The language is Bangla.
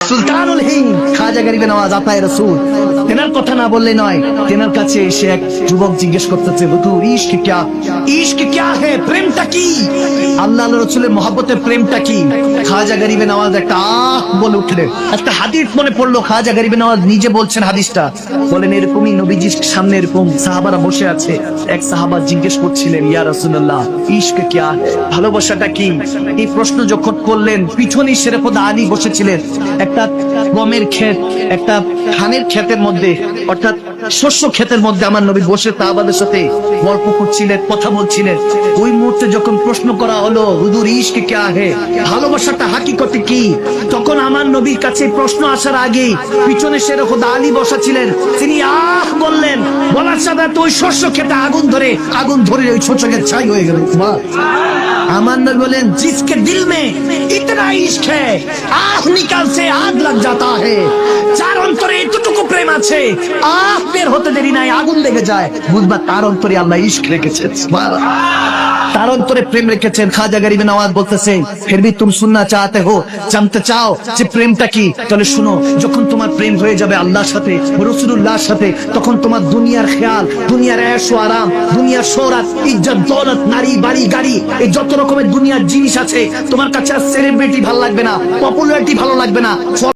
সুলতানুল হিন্দ খাজা গরিবে নওয়াজ আতায়ে রাসূল তেনার কথা না বললে নয়। তেনার কাছে এসে এক যুবক জিজ্ঞেস করতেছে, হুজুর ইশক ক্যা হে, প্রেমটা কি? আল্লাহ রাসূলের মহব্বতের প্রেমটা কি? খাজা গরিবে নওয়াজ একটা বলে উঠলেন। একটা হাদিস মনে পড়লো, খাজা গরিবে নওয়াজ নিজে বলছেন হাদিসটা। বলেন এরকমই নবীজির সামনে এরকম সাহাবারা বসে আছে, এক সাহাবা জিজ্ঞেস করছিলেন, ইয়া রাসূলুল্লাহ ইশক ক্যা হে, ভালোবাসাটা কি? এই প্রশ্ন যখন করলেন, পিছনে শেরেফুদ আলী বসেছিলেন। একটা গমের ক্ষেত, একটা ধানের ক্ষেতের মধ্যে, অর্থাৎ শস্য ক্ষেতের মধ্যে আমার নবী বসে সাহাবাদের সাথে গল্প করছিলেন, কথা বলছিলেন। ওই মুহূর্তে যখন প্রশ্ন করা হলো, হুজুর ইশক ক্যা হে, ভালোবাসাটা হাকিকতে কি? তখন আমার নবীর কাছে প্রশ্ন আসার আগে পিছনে শেরেফুদ আলী বসা ছিলেন, তিনি বললেন, বলার সাথে ওই শস্য ক্ষেতে আগুন ধরে ওই শস্য ক্ষেত ছাই হয়ে গেল। আমার নবী বলেন, জিসকে দিল মে ইতনা ইশক है आग निकाल से आग लग जाता है, যার অন্তরে এতটুকু প্রেম আছে, বের হতে দেরি নাই, আগুন লেগে যায়, বুঝবা তার অন্তরে আল্লাহ ইশক রেখেছেন, তার অন্তরে প্রেম রেখেছেন। খাজা গরিবে নওয়াজ বলতেছে, ফির ভি তুম সুননা চাহতে হো, জানতে চাও যে প্রেমটা কি? তাহলে শুনো, যখন তোমার প্রেম হয়ে যাবে আল্লাহর সাথে, রাসূলুল্লাহর সাথে, তখন তোমার দুনিয়ার খেয়াল, দুনিয়ার ऐश ও আরাম, দুনিয়ার শোহরত, ইজ্জত, দৌলত, নারী, বাড়ি, গাড়ি, এই যত রকমের দুনিয়ার জিনিস আছে, তোমার কাছে আর সেলিব্রিটি ভালো লাগবে না, পপুলারিটি ভালো লাগবে না।